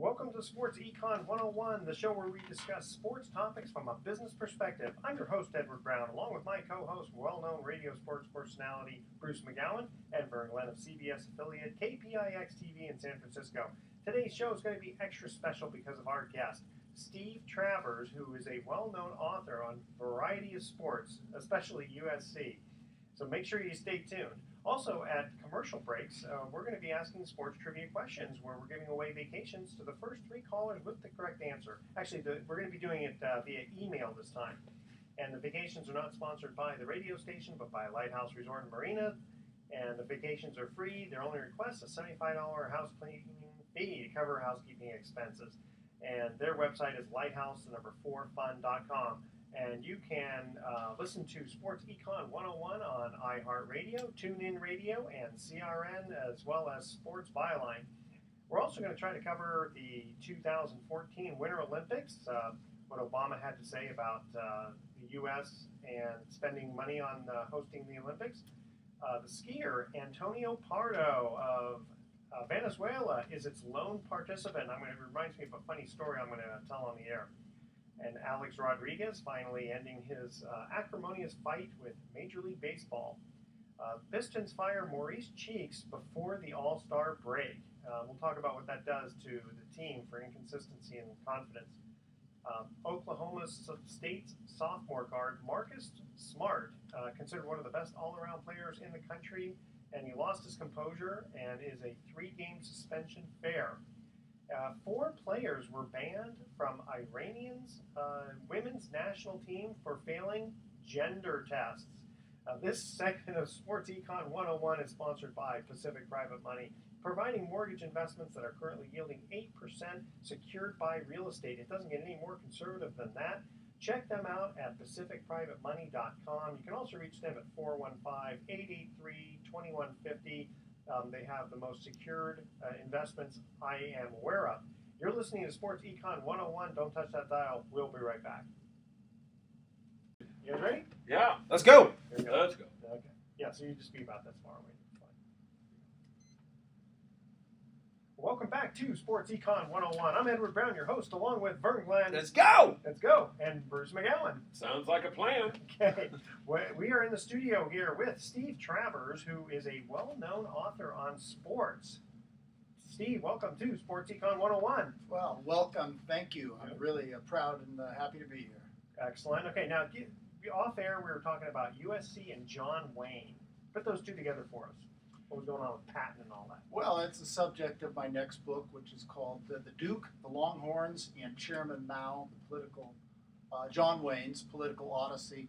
Welcome to Sports Econ 101, the show where we discuss sports topics from a business perspective. I'm your host, Edward Brown, along with my co-host, well-known radio sports personality, Bruce McGowan, and Vern Glenn of CBS affiliate KPIX TV in San Francisco. Today's show is going to be extra special because of our guest, Steve Travers, who is a well-known author on a variety of sports, especially USC. So make sure you stay tuned. Also, at commercial breaks, we're going to be asking sports trivia questions where we're giving away vacations to the first 3 callers with the correct answer. Actually, we're going to be doing it via email this time. And the vacations are not sponsored by the radio station, but by Lighthouse Resort and Marina. And the vacations are free. Their only request is a $75 house cleaning fee to cover housekeeping expenses. And their website is lighthouse4fun.com. And you can listen to Sports Econ 101 on iHeartRadio, TuneIn Radio, and CRN, as well as Sports Byline. We're also going to try to cover the 2014 Winter Olympics, what Obama had to say about the U.S. and spending money on hosting the Olympics. The skier Antonio Pardo of Venezuela is its lone participant. It reminds me of a funny story I'm going to tell on the air. And Alex Rodriguez finally ending his acrimonious fight with Major League Baseball. Pistons fire Maurice Cheeks before the All-Star break. We'll talk about what that does to the team for inconsistency and confidence. Oklahoma State's sophomore guard Marcus Smart, considered one of the best all-around players in the country, and he lost his composure and is a 3-game suspension fair. 4 players were banned from Iranian's women's national team for failing gender tests. This segment of Sports Econ 101 is sponsored by Pacific Private Money, providing mortgage investments that are currently yielding 8% secured by real estate. It doesn't get any more conservative than that. Check them out at pacificprivatemoney.com. You can also reach them at 415-883-2150. They have the most secured investments I am aware of. You're listening to Sports Econ 101. Don't touch that dial. We'll be right back. You guys ready? Yeah. Let's go. Let's go. Okay. Yeah, so you just be about that far away. Fine. Welcome back to Sports Econ 101. I'm Edward Brown, your host, along with Vern Glenn. Let's go. Let's go. And Bruce McGowan. Sounds like a plan. Okay. We are in the studio here with Steve Travers, who is a well-known author on sports. Steve, welcome to Sports Econ 101. Well, welcome. Thank you. I'm really proud and happy to be here. Excellent. Okay, now, off air, we were talking about USC and John Wayne. Put those two together for us. What was going on with Patton and all that? Well, it's the subject of my next book, which is called The Duke, the Longhorns, and Chairman Mao, John Wayne's Political Odyssey.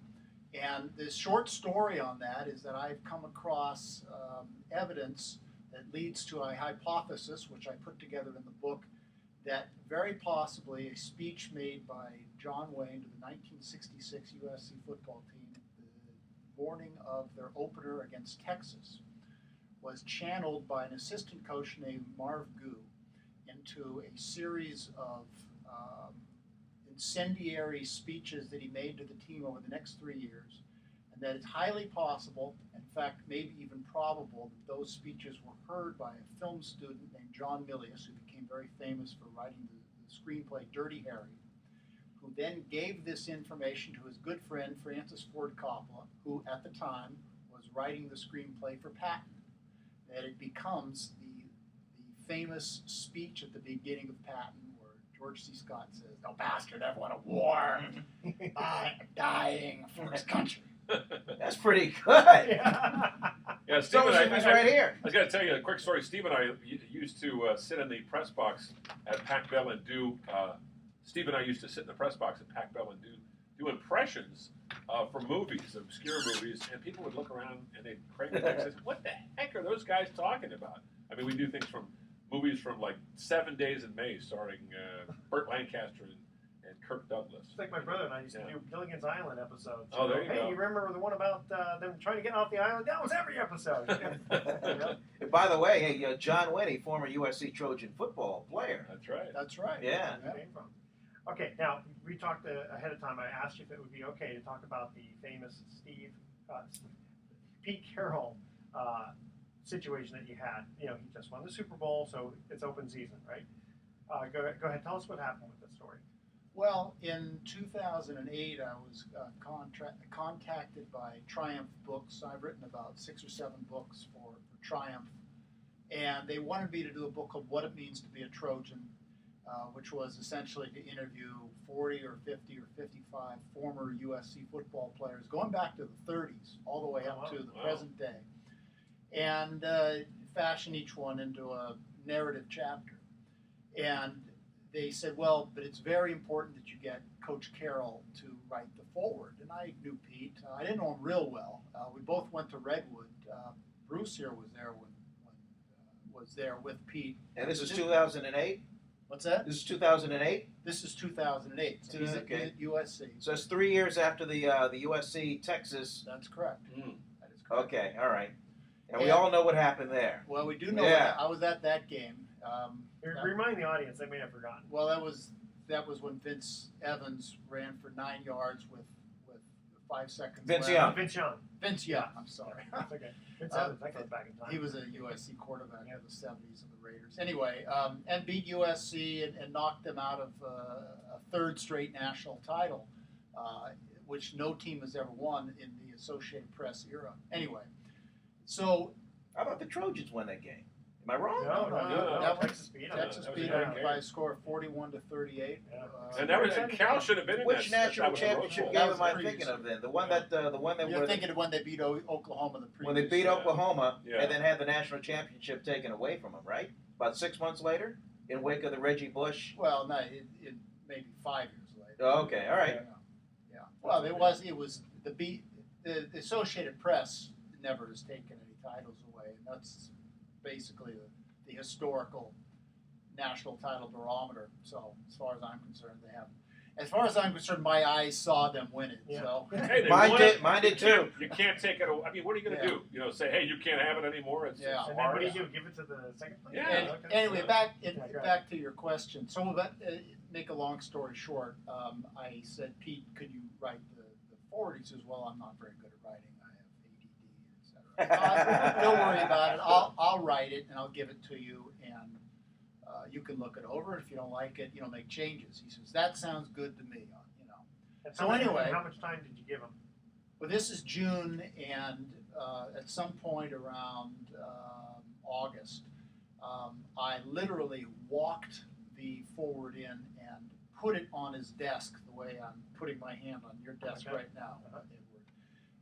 And this short story on that is that I've come across evidence that leads to a hypothesis, which I put together in the book, that very possibly a speech made by John Wayne to the 1966 USC football team the morning of their opener against Texas was channeled by an assistant coach named Marv Gu into a series of incendiary speeches that he made to the team over the next 3 years, and that it's highly possible, in fact maybe even probable, that those speeches were heard by a film student named John Milius, who became very famous for writing the screenplay Dirty Harry, who then gave this information to his good friend Francis Ford Coppola, who at the time was writing the screenplay for Patton. That it becomes the famous speech at the beginning of Patton where George C. Scott says, "No bastard ever went to war, dying for his country." That's pretty good. Yeah, Steve and I, right here. I was going to tell you a quick story. Steve and I used to sit in the press box at Pac Bell and do. Steve and I used to sit in the press box at Pac Bell and do impressions for movies, obscure movies, and people would look around and they'd crank their necks and say, "What the heck are those guys talking about?" I mean, we do things from movies from like 7 Days in May, starring Burt Lancaster and Kirk Douglas. It's like my brother and I used to do Gilligan's Island episodes. Oh, there you go. Hey, you remember the one about them trying to get off the island? That was every episode. By the way, hey, John Wayne, a former USC Trojan football player. That's right. That's right. Yeah. Came from. Okay, now, we talked ahead of time. I asked you if it would be okay to talk about the famous Pete Carroll situation that you had. You know, he just won the Super Bowl, so it's open season, right? Go ahead. Tell us what happened with the story. Well, in 2008, I was contacted by Triumph Books. I've written about 6 or 7 books for Triumph, and they wanted me to do a book called What It Means to Be a Trojan, which was essentially to interview 40 or 50 or 55 former USC football players, going back to the 30s, all the way up to the present day, and fashion each one into a narrative chapter. And they said, well, but it's very important that you get Coach Carroll to write the foreword. And I knew Pete. I didn't know him real well. We both went to Redwood. Bruce here was there when was there with Pete. And this is 2008? What's that? This is 2008? This is 2008. So he's at USC. So it's 3 years after the USC Texas. That's correct. Mm. That is correct. Okay, all right. And we all know what happened there. Well, we do know. Yeah. I was at that game. Remind the audience; they may have forgotten. Well, that was when Vince Evans ran for 9 yards with 5 seconds Vince left. Young. Vince Young. Vince Young. I'm sorry. That's okay. Vince Evans. That goes back in time. He was a USC quarterback in the 70s of the Raiders. Anyway, and beat USC and knocked them out of a third straight national title, which no team has ever won in the Associated Press era. Anyway, so How about the Trojans won that game? Am I wrong? No. That was Texas beat Texas that was beat a great them game. by a score of 41-38. Yeah. And that was Cal should have been in Which that. national that was a Rose championship Bowl. game That was am I the thinking previous of then? The one that You're where thinking of when they beat Oklahoma the previous when they beat Yeah. Oklahoma Yeah. and then had the national championship taken away from them, right? About 6 months later, in wake of the Reggie Bush. Well, no, it maybe 5 years later. Oh, okay, all right. Yeah. Well, it was the Associated Press never has taken any titles away, and that's basically the historical national title barometer. So, as far as I'm concerned, they haven't. As far as I'm concerned, my eyes saw them win it. Yeah. So, Hey, they Mine won did- it. mine did You too. can't- You can't take it away. I mean, what are you going to Yeah. do? You know, say, hey, you can't have it anymore. It's Yeah. And then what hard. do you do? Give it to the second place? Yeah. Anyway, Yeah. back Yeah, go ahead. back to your question. So, make a long story short, I said, Pete, could you write the forward? He says, well, I'm not very good at writing. I have ADD, etc. Don't worry about it. I'll write it and I'll give it to you, and you can look it over. If you don't like it, make changes. He says, that sounds good to me. And So anyway- how much time did you give him? Well, this is June, and at some point around August, I literally walked the forward in and put it on his desk the way I'm putting my hand on your desk Okay. right now, Edward.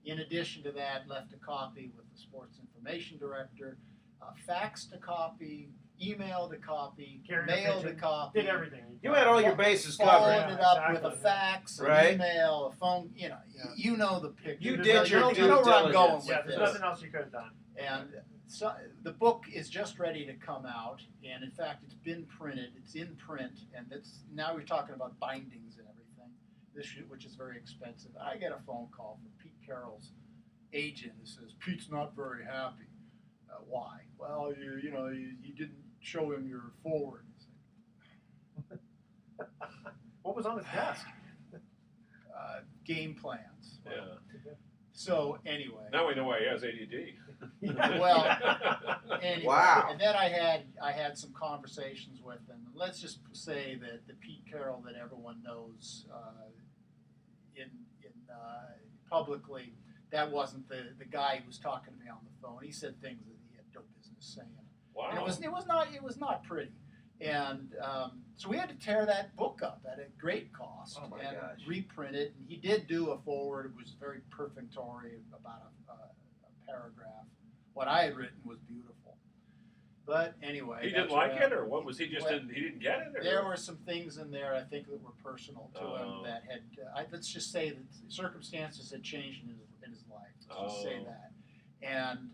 In addition to that, left a copy with the sports information director, faxed a copy, emailed a copy, Carrier mailed a pigeon, copy. Did everything. You had all your bases Followed covered. it up with a Exactly. fax, an Right. email, a phone. Yeah. You know the picture. You did did your your you know due where I'm going diligence. with Yeah, there's this. nothing else you could have done. And so the book is just ready to come out, and in fact, it's been printed. It's in print, and now we're talking about bindings and everything, which is very expensive. I get a phone call from Pete Carroll's agent who says Pete's not very happy. Why? Well, you didn't show him your forward. What was on his desk? Game plans. Yeah. So anyway. Now we know why he has ADD. Well, anyway, Wow. and then I had some conversations with him. Let's just say that the Pete Carroll that everyone knows in publicly, that wasn't the guy who was talking to me on the phone. He said things that he had no business saying. Wow. And it was not pretty. And so we had to tear that book up at a great cost Oh, my and gosh. reprint it. And he did do a foreword. It was very perfunctory, about a paragraph. What I had written was beautiful. But anyway. He didn't that's like what it, or what was he just Well, he didn't get it? Or? There were some things in there I think that were personal to Oh. him that had, let's just say that circumstances had changed in his life. Let's just say Oh. that. And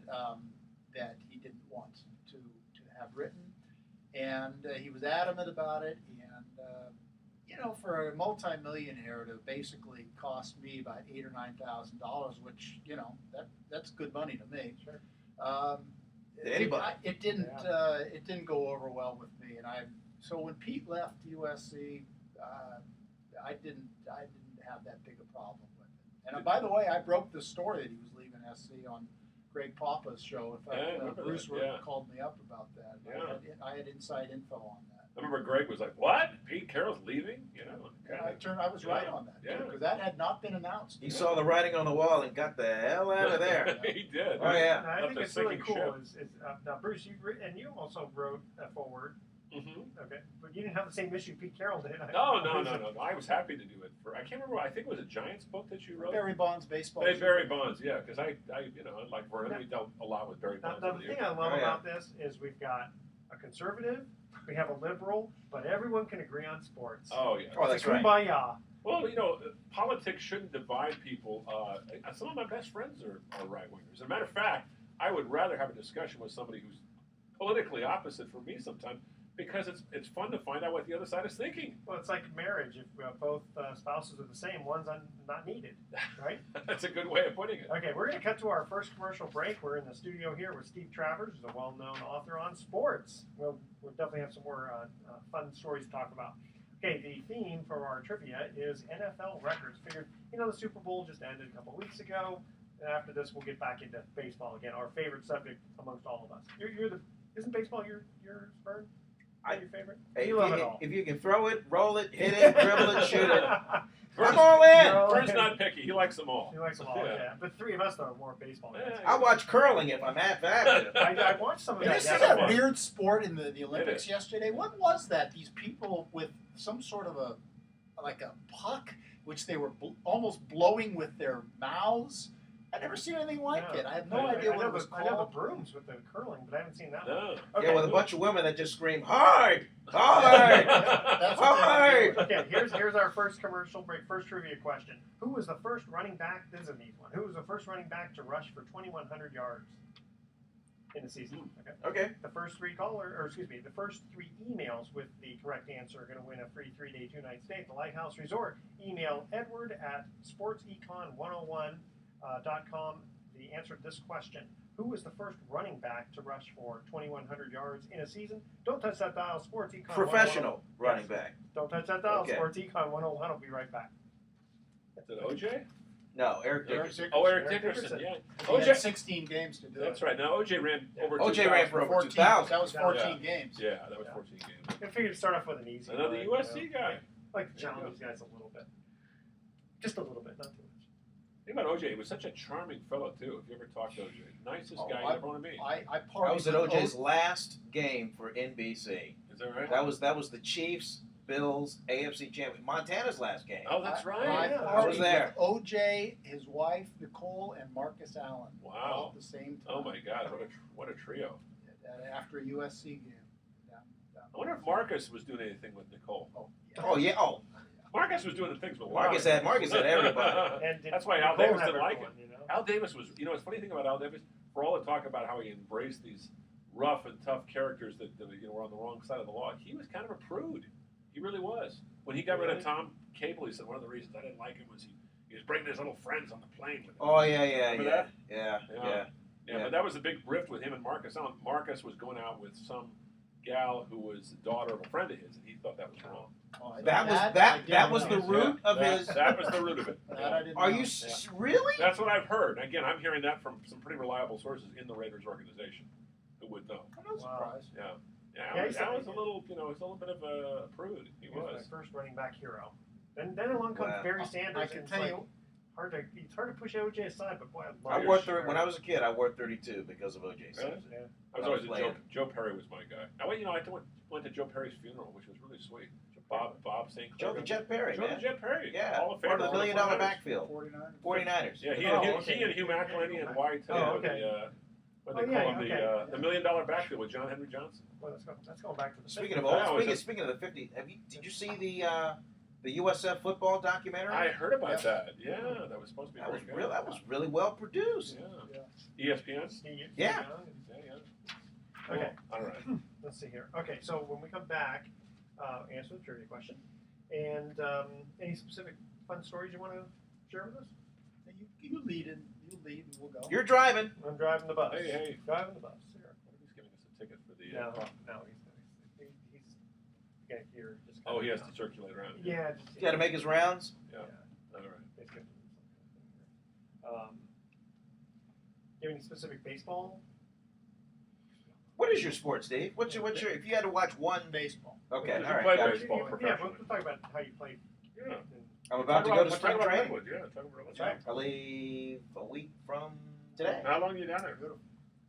that he didn't want to have written. And he was adamant about it. And, for a multimillionaire to basically cost me about $8,000 or $9,000, which, that's good money to me. Sure. To anybody. It didn't go over well with me, and so when Pete left USC, I didn't have that big a problem with it. And by the way, I broke the story that he was leaving SC on Greg Papa's show. In Yeah, I fact, remember Bruce that, yeah. called me up about that. Yeah. I had inside info on that. I remember Greg was like, "What? Pete Carroll's leaving?" You know. And I was right on that. Yeah. Because that had not been announced. He saw the writing on the wall and got the hell out of there. He did. Oh, yeah. And I Up think to it's really sinking cool. ship. Now, Bruce, you also wrote a forward. Mm-hmm. Okay, but you didn't have the same issue Pete Carroll did. No. I was happy to do it. I can't remember. I think it was a Giants book that you wrote. Barry Bonds baseball. Barry Bonds, yeah, because I like Vernon, we dealt a lot with Barry Bonds. Now, over the the thing years. I love about this is we've got a conservative, we have a liberal, but everyone can agree on sports. Oh yeah. Oh, that's right. Kumbaya. Well, politics shouldn't divide people. Some of my best friends are right wingers. As a matter of fact, I would rather have a discussion with somebody who's politically opposite from me sometimes, because it's fun to find out what the other side is thinking. Well, it's like marriage. If both spouses are the same, one's not needed, right? That's a good way of putting it. Okay, we're going to cut to our first commercial break. We're in the studio here with Steve Travers, who's a well-known author on sports. We'll definitely have some more fun stories to talk about. Okay, the theme for our trivia is NFL records. Figured, the Super Bowl just ended a couple weeks ago. And after this, we'll get back into baseball again, our favorite subject amongst all of us. Isn't baseball your spur? Your favorite? Hey, You love it all. if you can throw it, roll it, hit it, dribble it, shoot it, I'm all in. Vern's not picky. He likes them all. He likes them all, yeah. But three of us are more baseball guys. Yeah. I watch curling if I'm half active. I watched some of And that. isn't Yeah. that weird sport in the Olympics is. yesterday? What was that? These people with some sort of a puck, which they were almost blowing with their mouths. I've never seen anything like it. I have no idea what it was I know the called. brooms with the curling, but I haven't seen that one. No. Okay. Yeah, with a bunch of women that just scream, hard, hard. That's what Hard. Okay, here's our first commercial break, first trivia question. Who was the first running back, this is an easy one, who was the first running back to rush for 2,100 yards in a season? Okay. Okay. The first three the first three emails with the correct answer are going to win a free 3-day, 2-night stay at the Lighthouse Resort. Email Edward at sportsecon101.com the answer to this question. Who was the first running back to rush for 2,100 yards in a season? Don't touch that dial. Sports Econ 101. Professional running back. Don't touch that dial. Okay. Sports Econ 101 will be right back. Is it OJ? No, Eric Dickerson. Oh, Eric Eric Dickerson, Dickerson. yeah. He had 16 games to do That's it. right. Now, OJ ran over OJ 2,000. ran for over 14. 2,000. That was 14 games. Yeah, that was 14 games. I figured to start off with an easy Another one, USC guy. I like to challenge these guys a little bit. Just a little bit, not too much. Think about OJ. He was such a charming fellow, too. If you ever talked to OJ. Nicest guy you ever want to meet. I That partied was at with OJ's last game for NBC. Is that right? That was the Chiefs, Bills, AFC champion. Montana's last game. Oh, that's I right. yeah. I was partied there. with OJ, his wife Nicole, and Marcus Allen. Wow. All at the same time. Oh, my God. What a trio. After a USC game. Down. I wonder if Marcus was doing anything with Nicole. Oh, yeah. Oh yeah. Oh, Marcus was doing the things with Marcus had everybody. And did That's why Al Nicole Davis have didn't like everyone, you know? Al Davis was, it's funny thing about Al Davis, for all the talk about how he embraced these rough and tough characters that were on the wrong side of the law, he was kind of a prude. He really was. When he got rid of Tom Cable, he said one of the reasons I didn't like him was he was bringing his little friends on the plane with him. Oh yeah. Remember that? Yeah. Yeah, but that was a big rift with him and Marcus. Marcus was going out with some gal who was the daughter of a friend of his, and he thought that was wrong. Oh, That was the root of his. That was the root of it. That I didn't Are know. you really? That's what I've heard. Again, I'm hearing that from some pretty reliable sources in the Raiders organization who would know. I'm not surprised. Yeah, Al was a little, he's a little bit of a prude. He He was was. my first running back hero. Then along comes Wow. Barry Sanders. I and can it's tell like you. it's hard to push OJ aside, but boy, I wore when I was a kid. I wore 32 because of OJ Simpson. Yeah. I was always a Joe Perry was my guy. Now, I went to Joe Perry's funeral, which was really sweet. Bob St. Clair. Joe the Jet Perry, Joe man. the Jet Perry. Yeah, Hall of part Famer. of the $1 million 49ers. backfield. 49ers. 49ers. Yeah, he okay. and Hugh McElhenney and White. okay. What they call him, the $1 million backfield with John Henry Johnson. Well, let's go back to the Speaking of 50s. speaking of the 50s, did you see the USF football documentary? I heard about that. Yeah, that was supposed to be That was very real. good. That was really well produced. Yeah. ESPN. Steve, Yeah. Okay. All right. Let's see here. Okay, so when we come back, answer the trivia question. And any specific fun stories you want to share with us? You lead and we'll go. You're driving. I'm driving the bus. Hey. Driving the bus. Here. He's giving us a ticket for the. No, he's got here. Just Oh, he has to circulate around. Yeah. He's got to make his rounds. Yeah. All right. It's good. you have any specific baseball? What is your sport, Steve? What's your? If you had to watch one Baseball. Okay, You all right. play got it. baseball Yeah, professionally. we'll talk about how you played. Yeah. I'm about to go to spring training. Redwood. Yeah, talk about That's right. I leave a week from today. How long are you down there?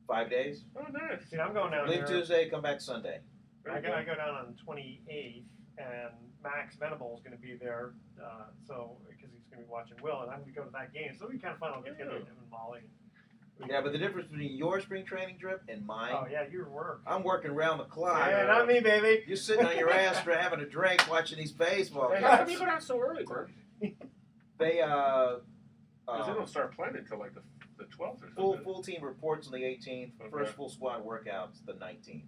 5 days. Oh, nice. See, I'm going down Leave there. Tuesday, come back Sunday. I go down on the 28th, and Max Venable is going to be there, so because he's going to be watching Will, and I'm going to go to that game. So it'll be kind of fun. I'll get together with him and Molly. Yeah, but the difference between your spring training trip and mine, Oh yeah, your work. I'm working round the clock. Yeah, not me, baby. You're sitting on your ass for having a drink watching these baseball Hey, games. how come you go down so early, Bert? They Because they don't start playing until like the 12th or something. full team reports on the 18th. Okay. First full squad workouts the 19th.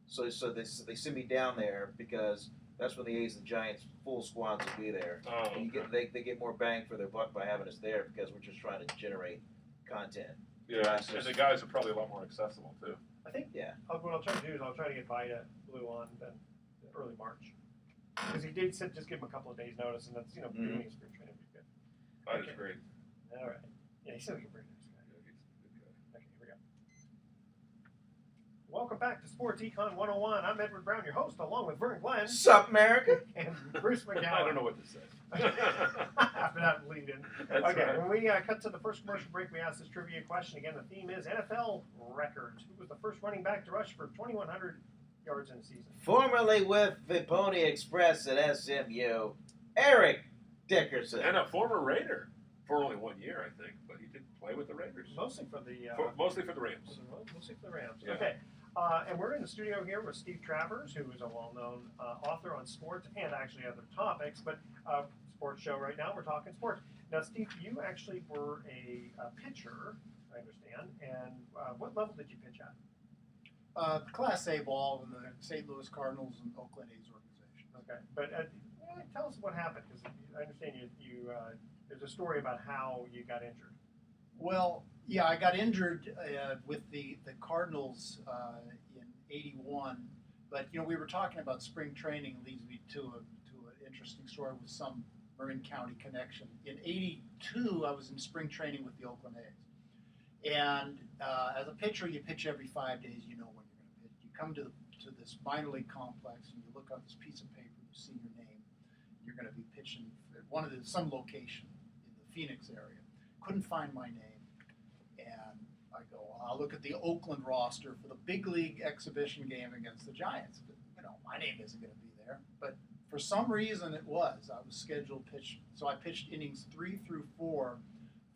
So they send me down there because that's when the A's and Giants full squads will be there. Oh, And you okay. they get more bang for their buck by having us there because we're just trying to generate content. Yeah, and the guys are probably a lot more accessible too. I think. Yeah. What I'll try to do is I'll try to get Vida Blue on then early March, because he did said just give him a couple of days notice, and that's beginning of spring training would be good. That Okay. is great. All right. Yeah, he said we can bring this guy. Yeah, he's a good guy. Okay, here we go. Welcome back to Sports Econ 101. I'm Edward Brown, your host, along with Vern Glenn Sup, America? and Bruce McGowan. I don't know what to say. After that lead in. That's Okay, right. when we cut to the first commercial break, we asked this trivia question. Again, the theme is NFL records. Who was the first running back to rush for 2,100 yards in a season? Formerly with the Pony Express at SMU, Eric Dickerson. And a former Raider for only 1 year, I think, but he did play with the Raiders. Mostly for the Mostly for the Rams. Mostly for the Rams. Yeah. Okay. And we're in the studio here with Steve Travers, who is a well-known author on sports and actually other topics, but sports show right now, we're talking sports. Now, Steve, you actually were a pitcher, I understand, and what level did you pitch at? Class A ball in the St. Louis Cardinals and Oakland A's organization. Okay, but tell us what happened, because I understand you there's a story about how you got injured. Well, yeah, I got injured with the Cardinals in '81, but we were talking about spring training. Leads me to an interesting story with some Marin County connection. In '82, I was in spring training with the Oakland A's, and as a pitcher, you pitch every 5 days. You know when you're going to pitch. You come to this minor league complex, and you look on this piece of paper. You see your name. You're going to be pitching at some location in the Phoenix area. Couldn't find my name, and I go, I'll look at the Oakland roster for the big league exhibition game against the Giants. But, my name isn't going to be there. But for some reason, it was. I was scheduled to pitch, so I pitched innings 3 through 4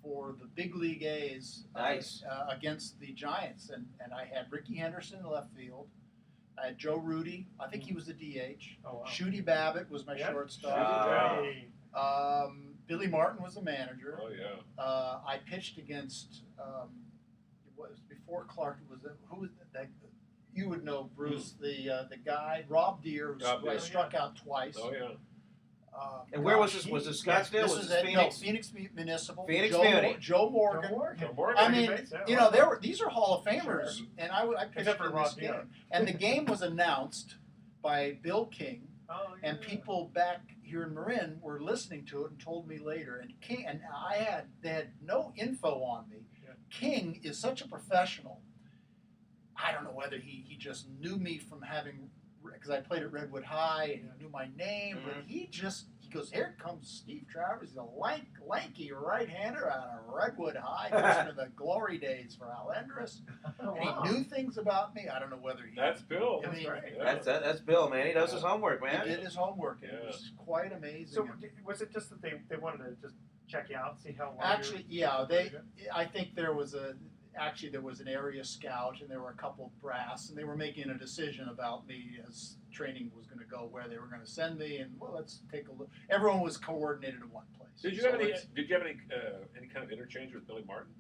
for the big league A's Nice. against the Giants, and I had Ricky Henderson in left field. I had Joe Rudy. I think he was the DH. Oh, wow. Shooty Babbitt was my Yep. shortstop. Hey. Billy Martin was the manager. Oh, yeah. I pitched against it was before Clark. Who was that? You would know, Bruce. The guy Rob Deere, who I struck out twice. Oh, yeah. And where was this? Was this Scottsdale? This Was is this at Phoenix? Phoenix Municipal. Phoenix Joe, Muni. Joe Morgan. Joe Morgan. I mean, Yeah, these are Hall of Famers, Sure. and I pitched Except for in Rob this Deere. game. And the game was announced by Bill King. Oh, And yeah. people back here in Marin were listening to it and told me later. And King and they had no info on me. Yeah. King is such a professional. I don't know whether he just knew me from having, because I played at Redwood High and he knew my name, but he goes, here comes Steve Travers. He's a lanky right-hander out of Redwood High. Those are the glory days for Alendris. Oh, And wow. he knew things about me. I don't know whether he That's Bill. I mean, right. Yeah. That's Bill, man. He does his homework, man. He did his homework, and it Yeah. was quite amazing. So was it just that they wanted to just check you out, see how well Actually, you're yeah, very good? I think there was an area scout, and there were a couple of brass, and they were making a decision about me as training was going to go, where they were going to send me, and well, let's take a look. Everyone was coordinated in one place. Did you So have any? let's- Did you have any kind of interchange with Billy Martin?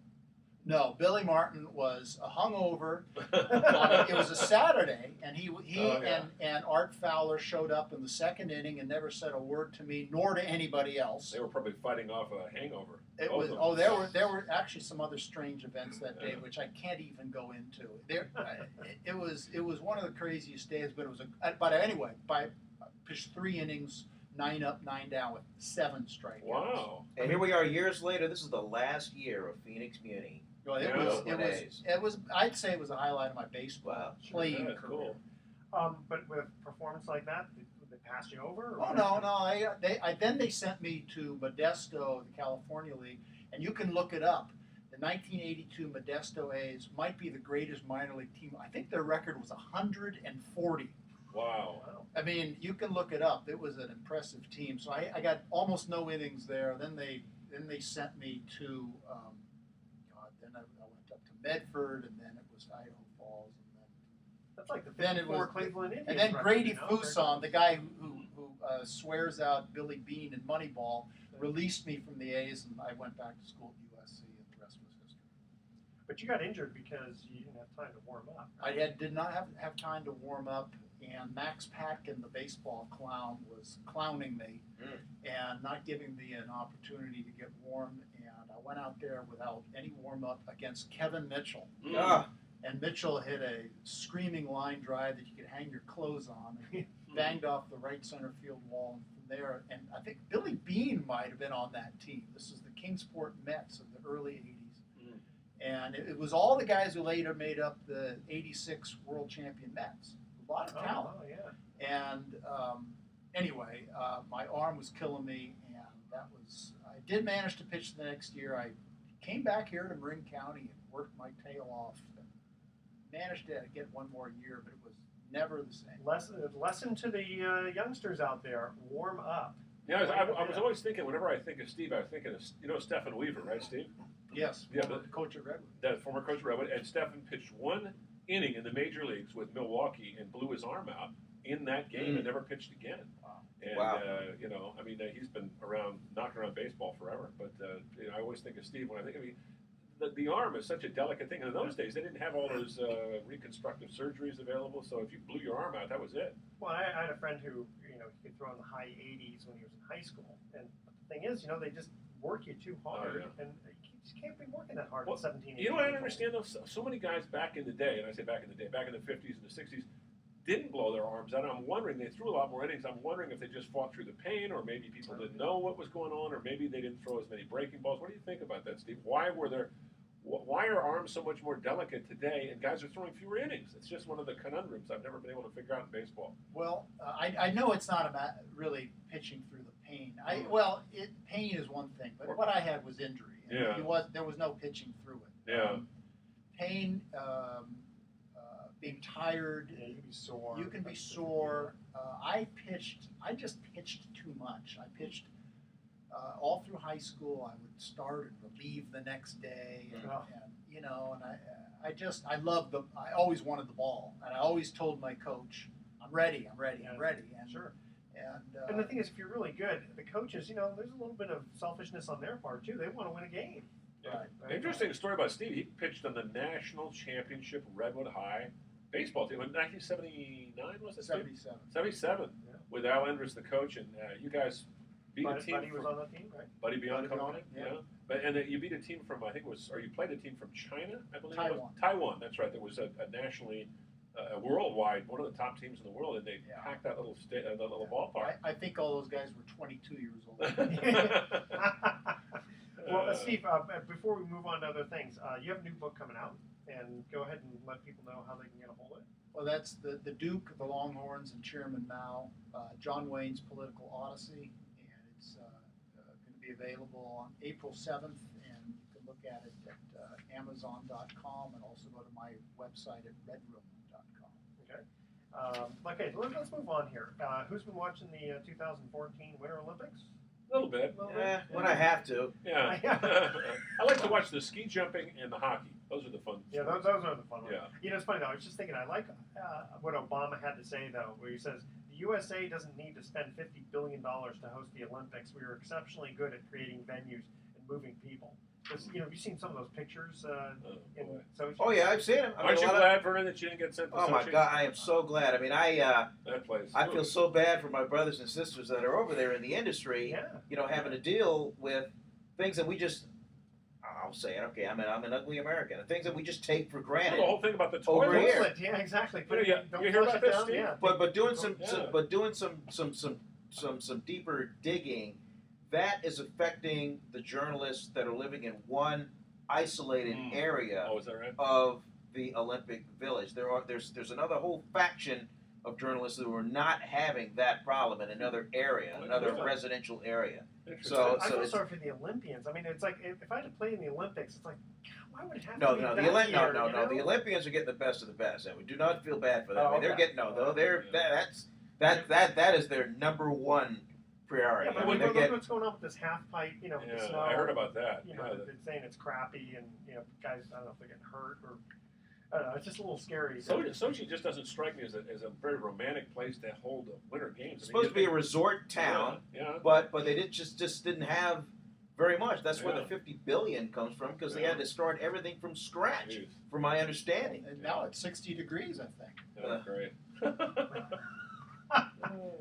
No, Billy Martin was hungover. It was a Saturday, and he Oh, yeah. and Art Fowler showed up in the second inning and never said a word to me, nor to anybody else. They were probably fighting off a hangover. It both was of them. there were actually some other strange events that day, Yeah. which I can't even go into. It was one of the craziest days, but it was but anyway, I pitched 3 innings, 9 up, 9 down with 7 strikeouts. Wow. And here we are years later. This is the last year of Phoenix Muni. Well, Yeah. it was. I'd say it was a highlight of my baseball Wow. playing Yeah, career. cool. But with performance like that, did they pass you over? Oh no! Then they sent me to Modesto, the California League, and you can look it up. The 1982 Modesto A's might be the greatest minor league team. I think their record was 140. Wow. Wow. I mean, you can look it up. It was an impressive team. So I got almost no innings there. Then they sent me to, then I went up to Medford, and then it was Idaho Falls, and then That's like the Then it 54 was- Cleveland Indians. and then record, Grady you know? Fuson, the guy who swears out Billy Bean in Moneyball, released me from the A's, and I went back to school at USC, and the rest was history. But you got injured because you didn't have time to warm up. Did not have time to warm up, and Max Patkin, the baseball clown, was clowning me and not giving me an opportunity to get warm. And I went out there without any warm up against Kevin Mitchell. Ah, And Mitchell hit a screaming line drive that you could hang your clothes on, and banged off the right center field wall. And from there, and I think Billy Bean might have been on that team. This is the Kingsport Mets of the early 80s. And it was all the guys who later made up the 86 world champion Mets. A lot of talent. Oh, yeah. And anyway, my arm was killing me, and I did manage to pitch the next year. I came back here to Marin County and worked my tail off, and managed to get one more year, but it was never the same. Lesson to the youngsters out there: warm up. Yeah, I was always thinking, whenever I think of Steve, I was thinking of, Stephen Weaver, right, Steve? Yes, Yeah, former coach at Redwood. That former coach of Redwood, and Stephen pitched one inning in the major leagues with Milwaukee and blew his arm out in that game and never pitched again. Wow. And Wow. He's been knocking around baseball forever. But I always think of Steve when I think the arm is such a delicate thing. And in those days, they didn't have all those reconstructive surgeries available. So if you blew your arm out, that was it. Well, I had a friend who, he could throw in the high 80s when he was in high school. And the thing is, they just work you too hard, and you just can't be working that hard at 17. You know what I don't understand, though? So many guys back in the day, and I say back in the day, back in the 50s and the 60s, didn't blow their arms out. And I'm wondering, they threw a lot more innings. I'm wondering if they just fought through the pain, or maybe people didn't know what was going on, or maybe they didn't throw as many breaking balls. What do you think about that, Steve? Why are arms so much more delicate today, and guys are throwing fewer innings? It's just one of the conundrums I've never been able to figure out in baseball. Well, I know it's not really pitching through the pain. Pain is one thing, but what I had was injury. And there was no pitching through it. Yeah. Pain, being tired. Yeah, you can be sore. You can be sore. I just pitched too much. I pitched all through high school. I would start and relieve the next day, and I always wanted the ball, and I always told my coach, I'm ready. And Sure. And And the thing is, if you're really good, the coaches, there's a little bit of selfishness on their part too. They want to win a game. Right. Interesting story about Steve. He pitched on the national championship Redwood High baseball team in 1979, was it? 77. 77, Yeah. with Al Endress, the coach, and you guys beat a team. Buddy was on the team, right? Buddy Bianco, Bianco, yeah. But you beat a team from, I think it was, or you played a team from China, I believe. Taiwan. It was? Taiwan, that's right. There was a nationally, worldwide, one of the top teams in the world, and they packed that little ballpark. I think all those guys were 22 years old. Well, Steve, before we move on to other things, you have a new book coming out, and go ahead and let people know how they can get a hold of it. Well, that's the Duke, the Longhorns, and Chairman Mao, John Wayne's Political Odyssey, and it's going to be available on April 7th, and you can look at it at Amazon.com, and also go to my website at redroom.com. Okay, let's move on here. Who's been watching the 2014 Winter Olympics? A little bit. when I have to. Yeah. I like to watch the ski jumping and the hockey. Those are the fun. Yeah, those are the fun ones. Yeah. It's funny though. I was just thinking. I like what Obama had to say though, where he says the USA doesn't need to spend $50 billion to host the Olympics. We are exceptionally good at creating venues and moving people. Because have you seen some of those pictures in Sochi? Oh yeah, I've seen him. Aren't you glad, Vernon, that you didn't get sent to Oh my Sochi? God, I am so glad. I mean, That place. I feel so bad for my brothers and sisters that are over there in the industry. Yeah. Having to deal with things that we just. I'll say it. Okay, I'm an ugly American. The things that we just take for granted. The whole thing about the Over toilet. here. Yeah, exactly. You hear about this, Steve? Yeah. But doing Yeah. some deeper digging, that is affecting the journalists that are living in one isolated area Oh, is that right? of the Olympic Village. There's another whole faction of journalists who are not having that problem in another area, another Really? residential area. Interesting. So I feel it's sorry for the Olympians. I mean, it's like if I had to play in the Olympics, it's like, God, why would it have no, to be no, that the Olymp- year, no, no, you no. know? The Olympians are getting the best of the best, and we do not feel bad for them. Oh, I mean, they're okay. getting that is their number one priority. Yeah, but I mean, look they get what's going on with this half pipe, with the Yeah, snow. I heard about that. You know, Yeah, they're saying it's crappy, and guys, I don't know if they're getting hurt or I don't know. It's just a little scary. Sochi just doesn't strike me as a very romantic place to hold winter games. it's supposed to be a resort town, Yeah. but they just didn't have very much. That's where Yeah. the $50 billion comes from, because they Yeah. had to start everything from scratch, Jeez. from my understanding. And now it's 60 degrees, I think. Yeah, great. I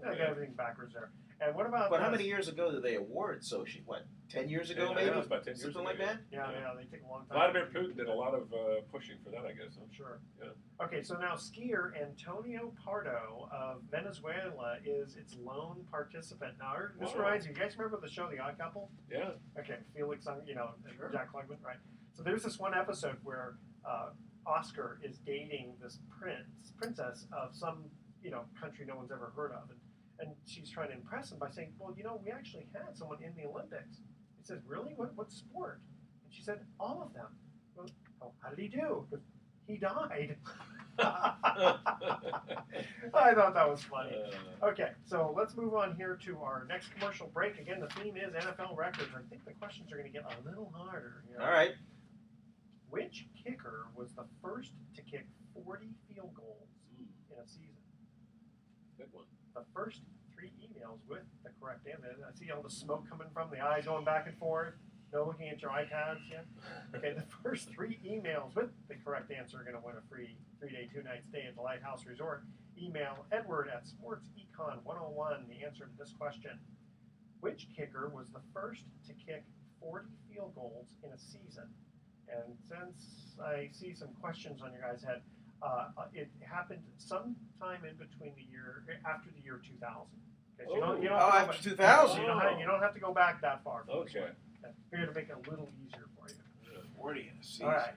got everything backwards there. And what about? But how many years ago did they award Sochi? What, 10 years ago, Yeah, maybe? it was about 10 years Something ago, like that? Yeah, they take a long time. Vladimir Putin did a lot of pushing for that, I guess. Huh? Sure. Yeah. Okay, so now skier Antonio Pardo of Venezuela is its lone participant. Now, this Wow. reminds me. You guys remember the show The Odd Couple? Yeah. Okay, Felix, Sure. Jack Klugman, right? So there's this one episode where Oscar is dating this princess of some country no one's ever heard of, and she's trying to impress him by saying, "Well, we actually had someone in the Olympics." He says, "Really? What sport?" And she said, "All of them." Well, oh, how did he do? Because he died. I thought that was funny. Okay, so let's move on here to our next commercial break. Again, the theme is NFL records. I think the questions are going to get a little harder. All right. Which kicker was the first to kick 40 field goals in a season? Good one. The first 3 emails with the correct answer. I see all the smoke coming from the eyes going back and forth. No looking at your iPads yet. Okay, the first 3 emails with the correct answer are going to win a free 3-day, 2-night stay at the Lighthouse Resort. Email Edward at SportsEcon101 the answer to this question. Which kicker was the first to kick 40 field goals in a season? And since I see some questions on your guys' head, it happened sometime in between after the year 2000. Okay, so you don't have to after 2000? You don't have to go back that far. For this Okay. one. Figured to make it a little easier for you. 40 in a season. All right.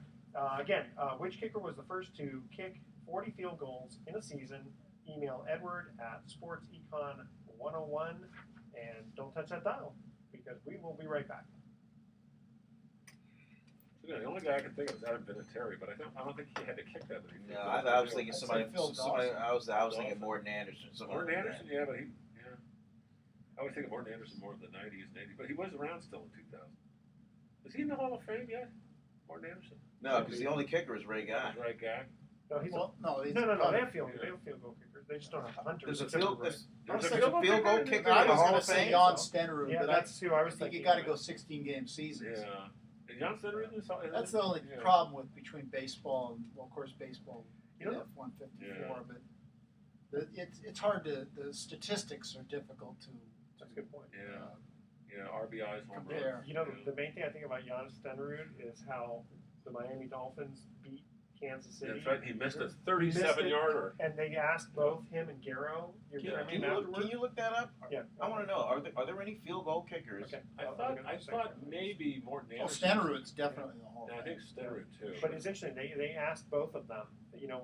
Again, which kicker was the first to kick 40 field goals in a season? Email Edward at SportsEcon101 and don't touch that dial because we will be right back. The only guy I can think of is Adam Vinatieri, but I don't think he had to kick that many. No, I was thinking I'd say somebody. Phil I was Dawson. thinking Morton Anderson. Morton Anderson, yeah, but I always think of Morton Anderson more in the 90s and 80s, but he was around still in 2000. Is he in the Hall of Fame yet? Morton Anderson? No, because the only kicker is Ray Guy. Right guy. No, he's No. no. They have field goal kickers. They just don't have hunters. There's a except for field. Ray. There's a a field goal kicker I in the was Hall going to of say Fame. Jan Stenerud, Yeah, but that's who I was I think thinking. you got to go 16-game seasons. Yeah. And John Stenerud is That's the only yeah. problem between baseball and, well, of course, baseball. You know- F-154, Yeah. but it's hard to. The statistics are difficult to. That's a good point. Yeah, RBIs, home Compare. runs. The main thing I think about Jan Stenerud is how the Miami Dolphins beat Kansas City. That's right. He missed a Missed it. 37-yarder. And they asked both him and Garrow. Can you look that up? Yeah. I want to know. Are there any field goal kickers? Okay. I thought maybe Morton Well, Anderson. Stenerud's definitely the Hall Yeah, I of think Fame. Stenerud too. But it's interesting. They asked both of them.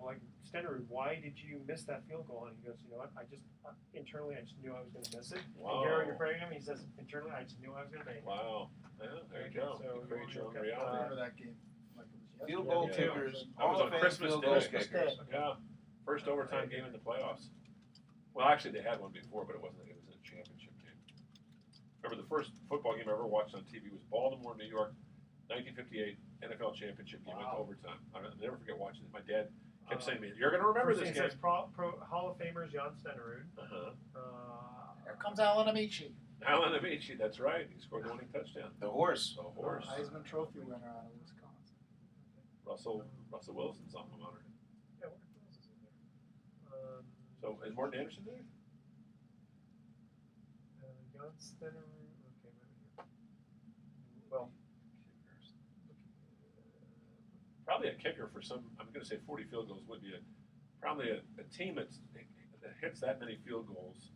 Like Stenerud, why did you miss that field goal? And he goes, you know what? Internally I just knew I was going to miss it. Wow. And Garrow, you're praising him. He says, internally I just knew I was going to make it. Wow. Yeah, there you go. So You create your own okay, I reality. remember that game. Like it was yesterday. Field goal Yeah. kickers. That was Hall on of Fame Christmas field Day. goal Christmas kickers. Day. Yeah. First overtime game in the playoffs. Well, actually, they had one before, but it wasn't. It was a championship game. Remember, the first football game I ever watched on TV was Baltimore, New York, 1958 NFL championship game. Went to overtime. I'll never forget watching it. My dad kept saying to me, "You're going to remember First this thing game." it says Pro Hall of Famers Jan Stenerud. Here comes Alan Amici, Alan Amici, that's right. He scored the winning touchdown. The horse. The horse. Heisman Trophy winner out of Wisconsin. Russell Wilson's alma mater. Yeah, what else is in there? So is Morton Anderson there? Jan Stenerud. Okay, maybe here. Well, Probably a kicker for some. I'm going to say 40 field goals would be probably a team that hits that many field goals.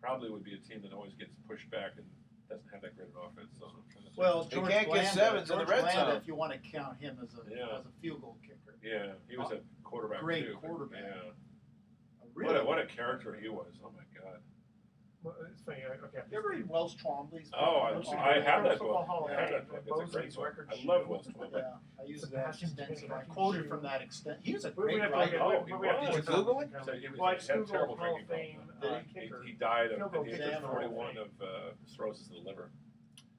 Probably would be a team that always gets pushed back and doesn't have that great an offense. So I'm trying to think. Well, They George can't get Blanda, sevens in the George red Blanda, zone. if you want to count him as a field goal kicker. Yeah, he was a quarterback Great too. but quarterback. Yeah. Really? What a character he was. Oh my God. Well, it's funny. Okay. You ever read Wells Twombly's book? Oh, I have that Football book. Hall of I have Fame, that book. It's a great Mosley's book. record I shoe. love Wells Twombly. Yeah, I used that Sebastian extensively. I Jackson quoted shoe. from that extent. He was a We great have to writer. Oh, look he at- we have to was. look Did you Google up- So he was, Well, I he just had Googled terrible Hall of drinking Fame problem. kicker. He died Field of goal at the age kicker of Hall of 41 Fame. of cirrhosis of the liver.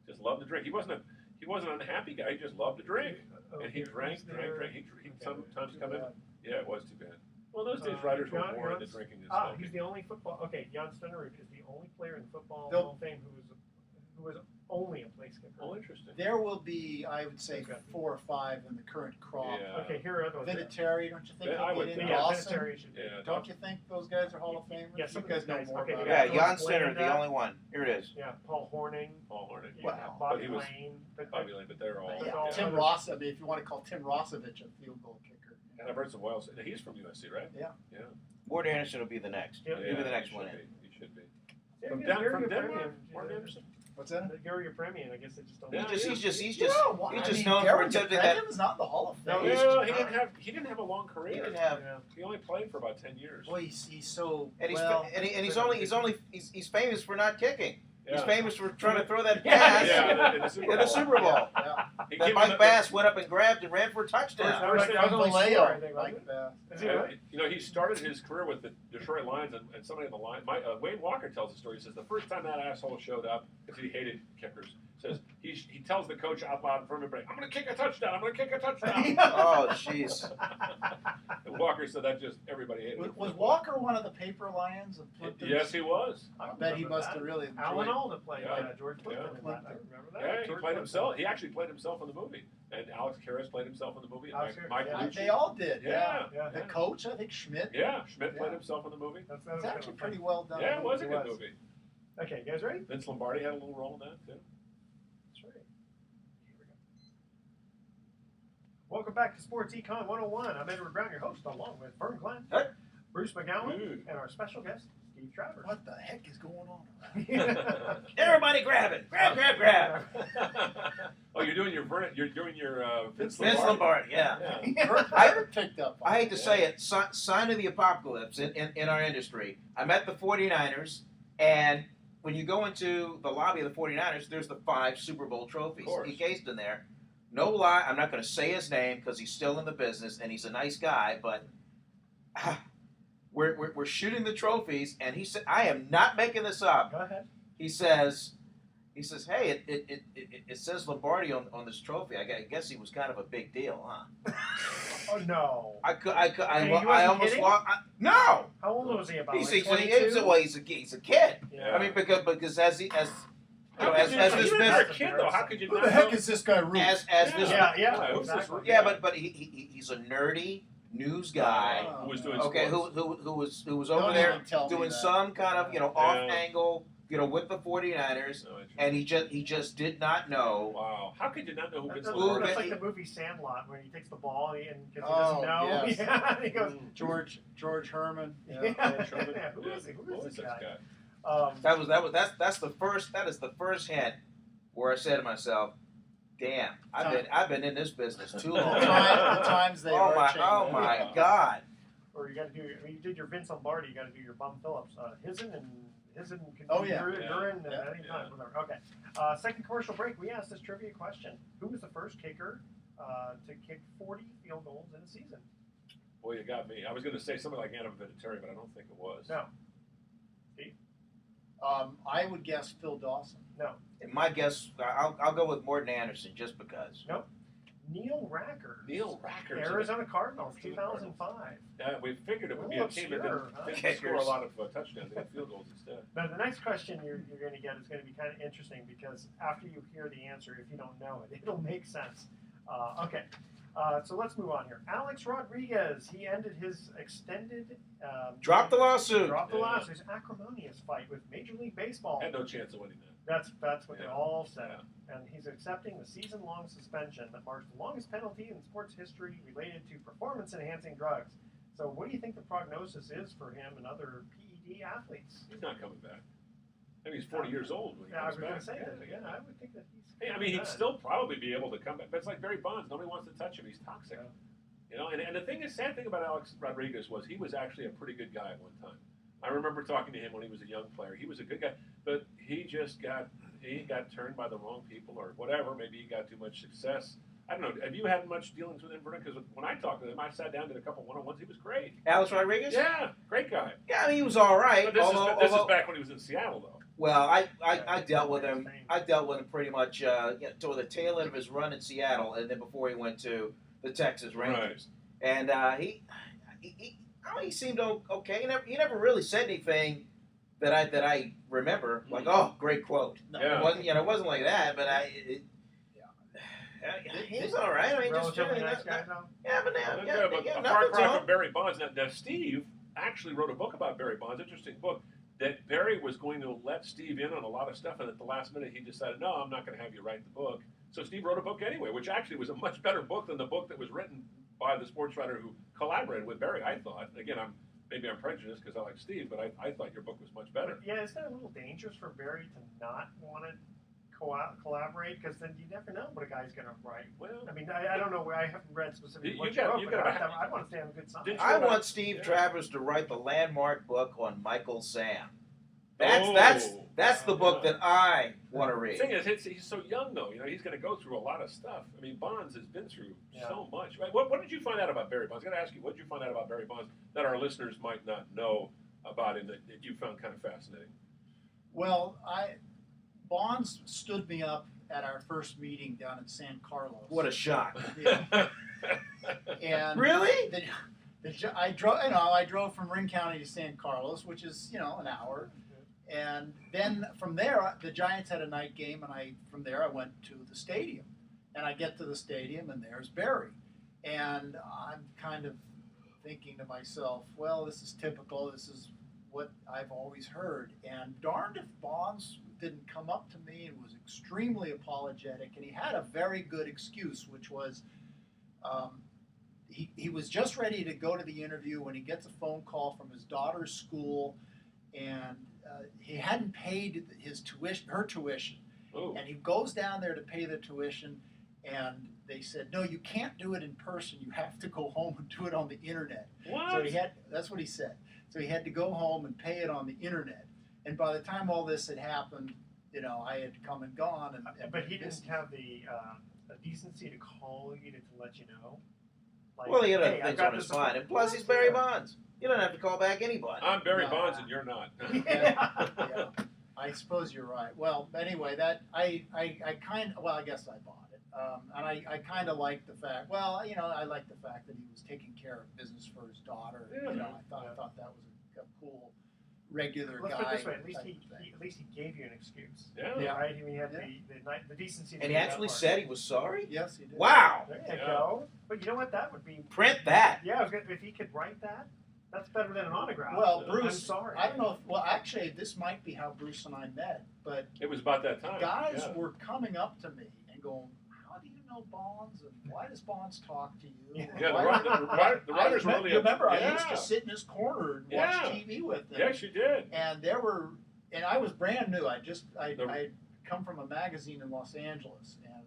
Just loved to drink. He wasn't an unhappy guy. He just loved to drink. And he drank. He'd sometimes come in. Yeah, it was too bad. Well, those days writers were more into drinking than smoking. He's the only football. Okay, Jan Stenerud is the only player in football They'll- Hall of Fame who was only a place kicker. Oh, interesting. There will be, I would say, Okay. 4 or 5 in the current crop. Yeah. Okay, here are other ones. Vinatieri, don't you think Yeah, I he'll would get in? think. Yeah, Dawson? Vinatieri should be. Yeah, Don't you think those guys are Hall of Famers? Yeah, some you of guys these know guys- more okay, about Yeah, it. Jan Stenner, the Blanda. only one. Here it is. Yeah, Paul Horning. Paul Horning. Yeah, Wow. Bobby But he was- Lane. Bobby Lane, but they're all. Yeah, Tim Ross. I mean, if you want to call Tim Rossovich a field goal kicker. And I've heard some Wells. And he's from USC, right? Yeah. Yeah. Ward Anderson will be the next. Yeah, He'll be the next he one should in. be. He should be. Yeah, From, yeah, Gary from Denmark? Yepremian, Ward yeah. Anderson? What's that? Gary Yepremian, I guess they just don't. Yeah, He's just Yeah, he's I just mean, known for Gary attempting that. Yepremian's not in the Hall of Fame. No, Well, he didn't have a long career. He didn't have, Yeah. He only played for about 10 years. Boy, he's so and he's well. he's famous for not kicking. He's Yeah. famous for trying to throw that Yeah, pass Yeah, in the Super Bowl. in the Super Bowl. Yeah. He That came Mike in Bass went up and grabbed and ran for a touchdown. That was only Vallejo, four, I think, wasn't Mike it? Bass. Is he really? You know, he started his career with the Detroit Lions, and somebody on the line, Wayne Walker tells the story. He says the first time that asshole showed up, because he hated kickers, says he tells the coach out loud in front of everybody, "I'm going to kick a touchdown. I'm going to kick a touchdown." Oh, jeez. And Walker said that just everybody hated him. Was Walker one of the paper lions of Plimpton? Yes, he was. I bet he must have really Alan enjoyed. Alda played Yeah. George Plimpton Yeah. in that. I remember that. Yeah, he George played Plimpton. himself. He actually played himself in the movie, and Alex Karras played himself in the movie. And Alex Mike Karras, yeah. Lucci. They all did. Yeah, Yeah. The coach, I think Schmidt. yeah. Schmidt played Yeah. himself in the movie. That's It's kind actually of pretty well done. Yeah, it was a It good was. movie. Okay, you guys ready? Vince Lombardi had a little role in that too. That's right. Here we go. Welcome back to Sports Econ 101. I'm Edward Brown, your host, along with Vern Glenn, Hey. Bruce McGowan, Dude. and our special guest, Steve Travers. What the heck is going on? Everybody grab it. Grab. Oh, you're doing your Vince Vince Lombardi. Lombardi, yeah. I picked up. I hate to say it, sign of the apocalypse in our industry. I'm at the 49ers, and when you go into the lobby of the 49ers, there's the 5 Super Bowl trophies Of course. encased in there. No lie, I'm not going to say his name because he's still in the business, and he's a nice guy, but we're shooting the trophies, and he said, I am not making this up. Go ahead. He says, hey, it says Lombardi on this trophy. I guess he was kind of a big deal, huh? Oh, no. I wasn't almost kidding? lost. No, How old was he about? he's like 22. Well, he's a kid. Yeah. I mean, because as this You're a business, kid though. How could you Who not the heck know? is this guy, Ruth? as this, yeah, who's this exactly. one? yeah, but he's a nerdy news guy. Oh, Who was doing Okay, sports. who was Don't over there even tell me doing that. some kind of off angle with the 49ers, No, and he just did not know. Wow. How could you not know who Vince That's Lombardi like is? the movie Sandlot, where he takes the ball and because he Oh, doesn't know. yes. Yeah, and he goes, George Herman. yeah. Yeah. Who is he? Who is this this guy? guy? That is the first hint where I said to myself, "Damn, I've been in this business too long." The times they are changing. Oh my God! Or you got to do. I mean, you did your Vince Lombardi. You got to do your Bum Phillips. Hisn can Oh, do yeah. urine Yeah. at any time. Yeah. Whatever. Okay. Second commercial break. We asked this trivia question: who was the first kicker to kick 40 field goals in a season? Boy, you got me. I was going to say something like Adam Vinatieri, but I don't think it was. No. I would guess Phil Dawson. No. And my guess, I'll go with Morton Anderson just because. Nope. Neil Racker. Neil Racker. Arizona Cardinals, 2005. We figured it would be a team that Obscure, huh? didn't score a lot of touchdowns. They got field goals instead. Now, the next question you're going to get is going to be kind of interesting because after you hear the answer, if you don't know it, it'll make sense. Okay, so let's move on here. Alex Rodriguez, he ended his extended... Drop the lawsuit. Drop the lawsuit. His acrimonious fight with Major League Baseball. Had no chance of winning that. That's what they Yeah. all said. And he's accepting the season-long suspension that marks the longest penalty in sports history related to performance-enhancing drugs. So what do you think the prognosis is for him and other PED athletes? He's not coming back. And he's 40 years old when he Yeah, I comes was going back. to say that. Yeah, I would think that he's. Hey, I mean, he'd done. still probably be able to come back. But it's like Barry Bonds. Nobody wants to touch him. He's toxic. Yeah. You know, and the sad thing about Alex Rodriguez was he was actually a pretty good guy at one time. I remember talking to him when he was a young player. He was a good guy, but he got turned by the wrong people or whatever. Maybe he got too much success. I don't know. Have you had much dealings with him, Vernon? Because when I talked to him, I sat down, did a couple one-on-ones. He was great. Alex Rodriguez? Yeah, great guy. Yeah, I mean, he was all right. But this is back when he was in Seattle, though. Well, I dealt with him. I dealt with him pretty much toward the tail end of his run in Seattle, and then before he went to the Texas Rangers. Right. And he seemed okay. He never really said anything that I remember. Like, oh, great quote. No, Yeah. It wasn't like that. But he was all right. I mean, just Relatively nice guy, though. yeah, but A far nothing cry to him. from Barry Bonds. Now, Steve actually wrote a book about Barry Bonds, interesting book, that Barry was going to let Steve in on a lot of stuff, and at the last minute he decided, no, I'm not going to have you write the book. So Steve wrote a book anyway, which actually was a much better book than the book that was written by the sports writer who collaborated with Barry, I thought. Again, I'm prejudiced because I like Steve, but I thought your book was much better. Yeah, isn't that a little dangerous for Barry to not want to collaborate? Because then you never know what a guy's going to write. Well, I mean, I don't know. I haven't read specifically You what got- you you wrote, got but a- I want to stay on good side. Did you- I want Steve Yeah. Travers to write the landmark book on Michael Sam. Oh. That's the book that I want to the read. thing is, he's so young, though. You know, he's going to go through a lot of stuff. I mean, Bonds has been through so much. Right? What did you find out about Barry Bonds? I got to ask you, what did you find out about Barry Bonds that our listeners might not know about him that you found kind of fascinating? Well, Bonds stood me up at our first meeting down in San Carlos. What a shock! Yeah. And Really? I drove from Marin County to San Carlos, which is an hour. And then from there, the Giants had a night game, and from there I went to the stadium. And I get to the stadium, and there's Barry. And I'm kind of thinking to myself, well, this is typical. This is what I've always heard. And darned if Bonds didn't come up to me and was extremely apologetic. And he had a very good excuse, which was he was just ready to go to the interview when he gets a phone call from his daughter's school, and he hadn't paid her tuition. Ooh. And he goes down there to pay the tuition, and they said, no, you can't do it in person. You have to go home and do it on the internet. What? So that's what he said. So he had to go home and pay it on the internet. And by the time all this had happened, I had come and gone. But he didn't have the decency to call you to let you know. Like, Well, he had other hey, things on his mind, and plus he's Barry Bonds. You don't have to call back anybody. I'm Barry No. Bonds, and you're not. Yeah, I suppose you're right. Well, anyway, that I guess I bought it, and I kind of like the fact. Well, I like the fact that he was taking care of business for his daughter. Yeah. I thought that was a cool, regular Let's guy. put it this way: type at least he gave you an excuse. Yeah. Right? I mean, he had Yeah. the decency. To And he do that actually part. said he was sorry? Yes, he did. Wow! There you Yeah. go. But you know what? That would be. Print that. Yeah, if he could write that, that's better than an autograph. Well, I'm Bruce, sorry. I don't know. Well, actually, this might be how Bruce and I met. But It was about that time. guys Yeah. were coming up to me and going, "How do you know Bonds? And why does Bonds talk to you?" Yeah, Yeah, Why- the writers were really. You remember, I yeah. used to sit in his corner and watch Yeah. TV with them. Yes, you did. And I was brand new. I The- had come from a magazine in Los Angeles, and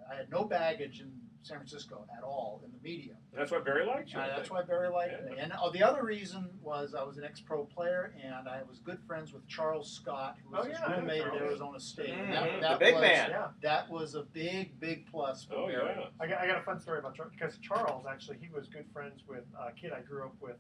I had no baggage in San Francisco at all in the media. That's why Barry liked you. I That's think. why Barry liked Yeah. me. And the other reason was I was an ex-pro player, and I was good friends with Charles Scott, who was Oh, his yeah, I know roommate at Charles. Arizona State. And Mhm. that The big was, man. Yeah. That was a big plus for Oh Barry. yeah. I got a fun story about Charles, because Charles, actually, he was good friends with a kid I grew up with.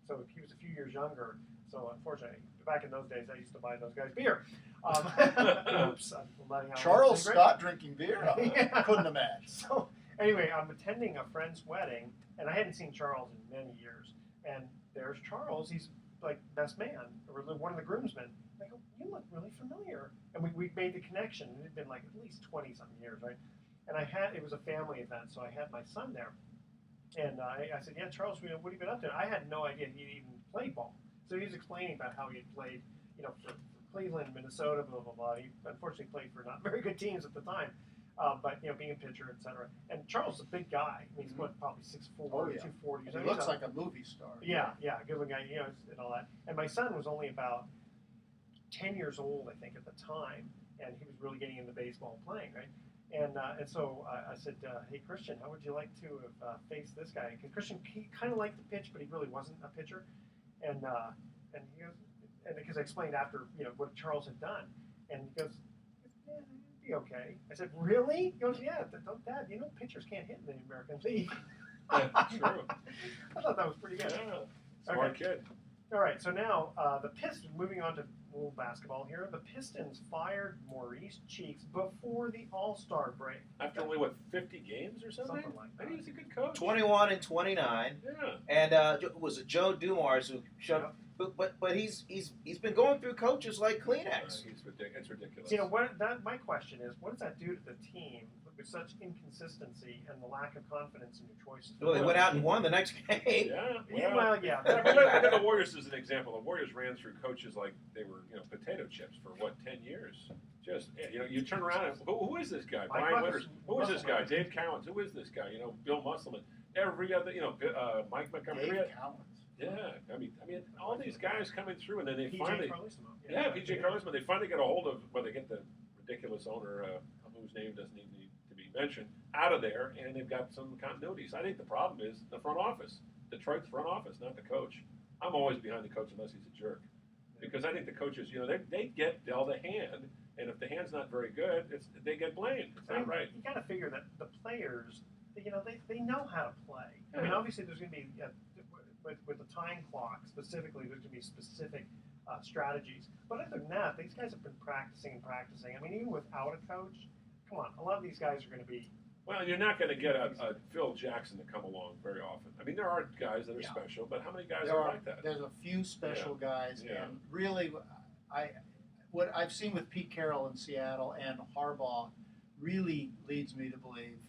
So he was a few years younger. So unfortunately, back in those days, I used to buy those guys beer. Oops, I'm letting out Charles a secret. Scott drinking beer? Yeah. Couldn't imagine. So anyway, I'm attending a friend's wedding, and I hadn't seen Charles in many years. And there's Charles. He's like best man, or one of the groomsmen. I go, you look really familiar. And we made the connection. It had been like at least 20-something years, right? And it was a family event, so I had my son there. And I said, yeah, Charles, what have you been up to? I had no idea he'd even played ball. So he was explaining about how he had played, for Cleveland, Minnesota, blah, blah, blah. He unfortunately played for not very good teams at the time. But, being a pitcher, et cetera. And Charles is a big guy. I mean, he's probably 6'4", Oh, yeah. 240. And he looks like a movie star. Yeah, good looking guy, and all that. And my son was only about 10 years old, I think, at the time, and he was really getting into baseball and playing, right? And so I said, hey, Christian, how would you like to have faced this guy? Because Christian, he kind of liked the pitch, but he really wasn't a pitcher. And he goes, and because I explained after, what Charles had done, and he goes, yeah, it'd be okay. I said, really? He goes, yeah, Dad, pitchers can't hit in the American League. True. I thought that was pretty good. Yeah. Smart kid. All right, so now the Pistons, moving on to a little basketball here, the Pistons fired Maurice Cheeks before the All-Star break. After only, 50 games or something? Something like that. I think he's a good coach. 21 and 29. Yeah. And was it Joe Dumars who showed? But he's been going through coaches like Kleenex. It's ridiculous. My question is, what does that do to the team with such inconsistency and the lack of confidence in your choices? Well, they went out and won the next game. Yeah. Well, yeah. Look at the Warriors as an example. The Warriors ran through coaches like they were, potato chips for 10 years. Just you turn around and who is this guy? Brian Winters. Who is this guy? Dave Cowens. Who is this guy? Bill Musselman. Every other, Mike Montgomery. Dave Cowens. Yeah, I mean, all these guys coming through, and then they finally, PJ Carlesimo, they finally get a hold of, they get the ridiculous owner, whose name doesn't need to be mentioned, out of there, and they've got some continuities. I think the problem is the front office, Detroit's front office, not the coach. I'm always behind the coach unless he's a jerk, because I think the coaches, they get dealt a hand, and if the hand's not very good, they get blamed. It's not right. You got to figure that the players, they know how to play. I mean, obviously, there's going to be. With the time clock specifically, there's going to be specific strategies. But other than that, these guys have been practicing and practicing. I mean, even without a coach, come on, a lot of these guys are going to be. Well, you're not going to get a Phil Jackson to come along very often. I mean, there are guys that are special, but how many guys are like that? There's a few special guys, Yeah. and really, what I've seen with Pete Carroll in Seattle and Harbaugh really leads me to believe,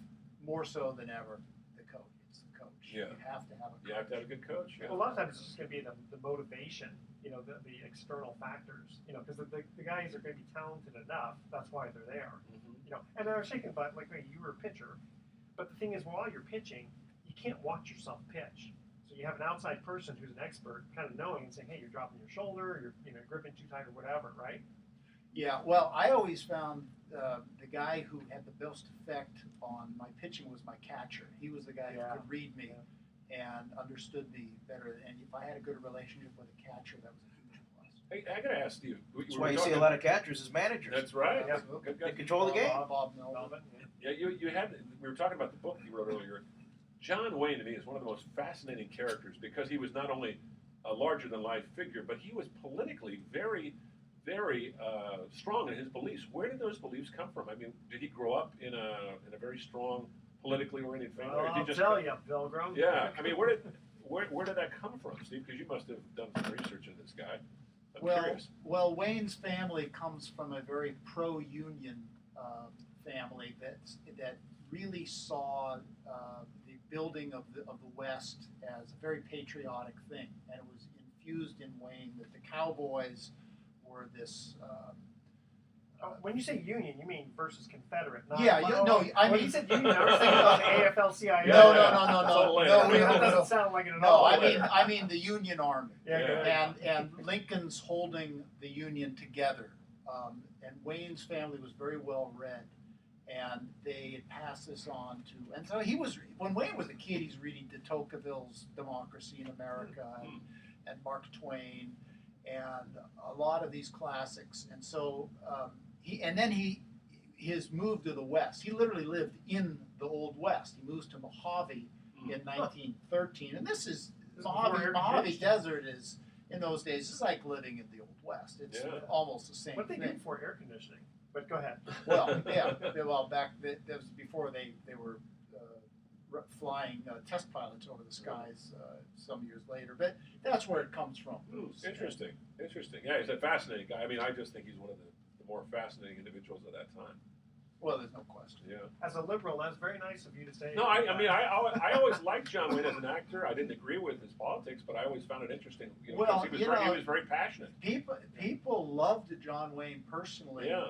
more so than ever, the coach. It's the coach. Yeah. You have to have a coach. You have to have a good coach. Yeah. Well, a lot of times it's just going to be the motivation, the external factors, because the guys are going to be talented enough. That's why they're there. And they're shaking butt like you were a pitcher. But the thing is, while you're pitching, you can't watch yourself pitch. So you have an outside person who's an expert, kind of knowing and saying, "Hey, you're dropping your shoulder, you're gripping too tight, or whatever," right? Yeah. Well, I always found the guy who had the most effect on my pitching was my catcher. He was the guy who could read me and understood me better. And if I had a good relationship with a catcher, that was a huge plus. Hey, I got to ask you. That's why you see a lot of catchers as managers. That's right. Yeah. Good They guy. control the game. Bob Melvin. Yeah, you had. We were talking about the book you wrote earlier. John Wayne to me is one of the most fascinating characters because he was not only a larger-than-life figure, but he was politically very, very strong in his beliefs. Where did those beliefs come from? I mean, did he grow up in a very strong, politically oriented family? Well, or did I'll he just tell you, Pilgrim. Yeah, I mean, where did that come from, Steve? Because you must have done some research on this guy. I'm curious. Well, Wayne's family comes from a very pro-union family that really saw the building of the West as a very patriotic thing, and it was infused in Wayne that the Cowboys were this. When you say union, you mean versus Confederate? Not When you said union, I was thinking about the AFL-CIO. No. That doesn't sound like it at all. I mean the Union Army. Yeah. And Lincoln's holding the Union together. And Wayne's family was very well read, and they had passed this on to. And so when Wayne was a kid, he's reading de Tocqueville's Democracy in America and Mark Twain, and a lot of these classics. And so his move to the West. He literally lived in the Old West. He moves to Mojave in 1913, and this is Mojave Desert is. In those days, it's like living in the Old West. It's almost the same What they thing. do for air conditioning? But go ahead. Well, yeah. Well, that was before they were flying test pilots over the skies some years later. But that's where it comes from. Interesting. Yeah, he's a fascinating guy. I mean, I just think he's one of the more fascinating individuals of that time. Well, there's no question. Yeah. As a liberal, that's very nice of you to say. No, I mean, I always liked John Wayne as an actor. I didn't agree with his politics, but I always found it interesting. Well, he was very passionate. People loved John Wayne personally, Yeah.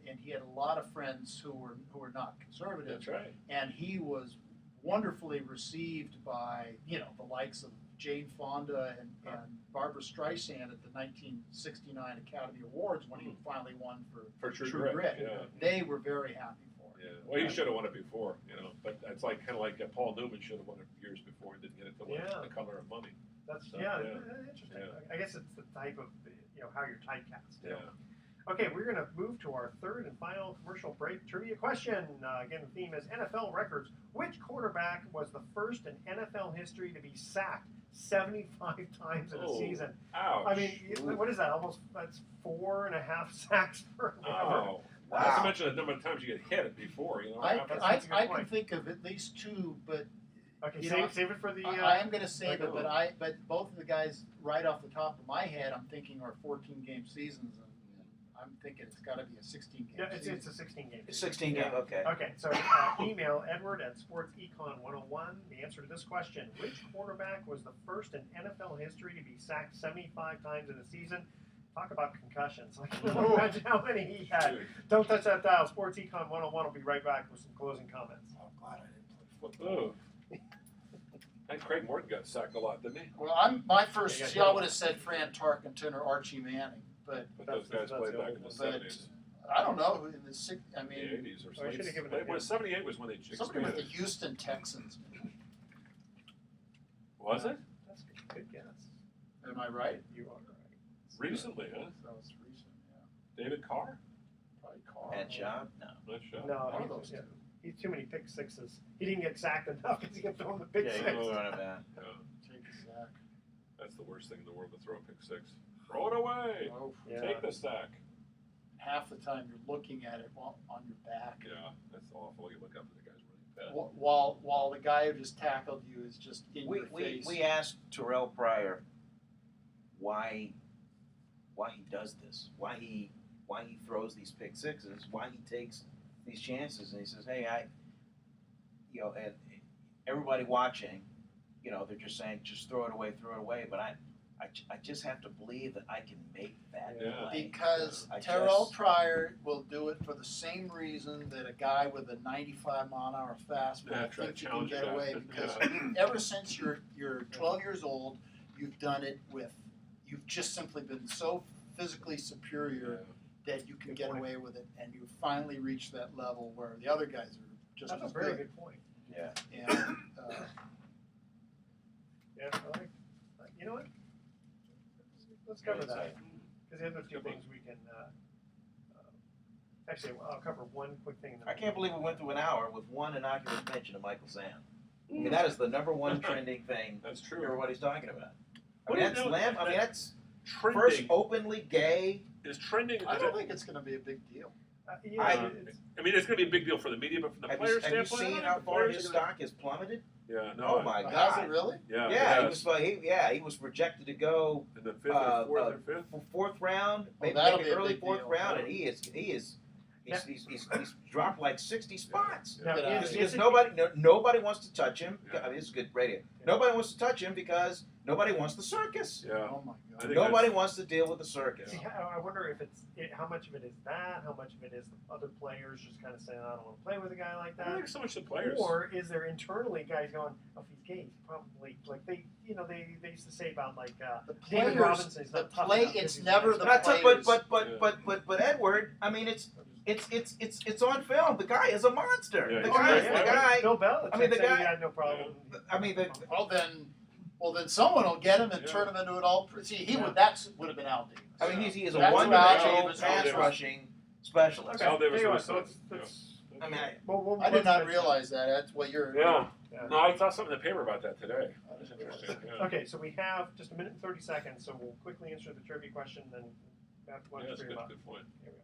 and he had a lot of friends who were not conservative. That's right. And he was wonderfully received by the likes of Jane Fonda and Barbara Streisand at the 1969 Academy Awards when he finally won for True True Grit. Grit. Yeah. They were very happy for it. Yeah. Well, he should have won it before, but it's like kind of like Paul Newman should have won it years before and didn't get it to win Yeah. The Color of Money. That's So, interesting. Yeah. I guess it's the type of how you're typecast. Yeah. Okay, we're going to move to our third and final commercial break trivia question. Again, the theme is NFL records. Which quarterback was the first in NFL history to be sacked 75 times in a season? Ouch. I mean, what is that? That's 4.5 sacks per ever. Oh. Wow. Not to mention the number of times you get hit before. I that's a good can point. think of at least two, but Okay, You know, save it for the. I am going to save like, it. But both of the guys right off the top of my head, I'm thinking are 14-game seasons, and I'm thinking it's got to be a 16-game. Yeah, season. it's a 16 game. It's 16 game. Okay. Okay, so email Edward at Sports Econ 101. The answer to this question: which quarterback was the first in NFL history to be sacked 75 times in a season? Talk about concussions. I can only imagine how many he had. Don't touch that dial. Sports Econ 101 will be right back with some closing comments. Oh, I'm glad I didn't play football. Oh. And Craig Morton got sacked a lot, didn't he? Well, my first. Yeah, See, I would have said Fran Tarkenton or Archie Manning, but But those guys that's played the back old in the one. 70s. I don't know in the six. I The mean, 80s or Well, I should have given it a guess. 78 was when they somebody with the expanded. Houston Texans. Was it? That's a good guess. Am I right? You are right. Recently, huh? That was recent. Yeah, David Carr? probably Carl. Head job? No. Not sure. No, One he of those two. he's too many pick sixes. He didn't get sacked enough because he kept throwing the pick Yeah, six. you were running back. Yeah, Take a sack. that's the worst thing in the world to throw a pick six. Throw it away. Oh, Yeah. Take the sack. half the time you're looking at it while on your back. Yeah, that's awful. You look up and the guy's running bad. While the guy who just tackled you is just in your face. We asked Terrell Pryor why he does this, why he throws these pick sixes, why he takes these chances, and he says, hey, and everybody watching, they're just saying, just throw it away, but I just have to believe that I can make that Yeah. play. Because I Terrell just- Pryor will do it for the same reason that a guy with a 95-mile-an-hour fastball Yeah, try to thinks you can challenge get that. away. Because Yeah. ever since you're 12 years old, you've done it you've just simply been so physically superior that you can Good get point. away with it, and you finally reach that level where the other guys are just That's a as very good. good point. Yeah. And Yeah, you know what? Let's cover that. Because the other two things we can. Actually, I'll cover one quick thing. I can't believe we went through an hour with one innocuous mention of Michael Sam. I mean, that is the number one trending thing That's true. everybody's talking about. What do you know? That's Trending first openly gay. is trending. I don't think it's going to be a big deal. Yeah, I- it's, I mean, it's going to be a big deal for the media, but from the Have player you standpoint, seen I don't how think the far players his are gonna- stock has plummeted? Yeah, no. Oh my Has God! it really? Yeah, Yeah, it he has. was. He was projected to go In the fifth or fourth or fifth. fourth round, maybe that'll be a early big fourth deal. round, and he's dropped like 60 spots. now, Yeah. is Because it- nobody wants to touch him. Yeah. I mean, this is good radio. Nobody wants to touch him because nobody wants the circus. Yeah. Oh my I God. think Nobody wants to deal with the circus. See, I wonder if how much of it is that, how much of it is the other players just kind of saying, I don't want to play with a guy like I don't that. think so much the players. Or is there internally guys going, oh, if he's gay, he's probably like they used to say about like The David players, Robinson is the not tough play, enough it's because he's never nice. the But, players. but Edward, I mean, it's on film. The guy is a monster. Yeah, the he's guy, great. the guy. Bill Belichick I mean, the said guy- he had no problem. I mean, the Well, then someone will get him and Yeah. turn him into an all. See, he Yeah. would have been Al Davis. I mean, he is a That's one-dimensional right. pass Davis. rushing specialist. Okay, Al Davis tell you what, was so nice. let's I mean, I did not realize that. That's what you're. Yeah. Yeah. No, I saw something in the paper about that today. That's interesting. Yeah. Okay, so we have just a minute and 30 seconds, so we'll quickly answer the trivia question, then back to Yeah, that's a about. good point. Here we go.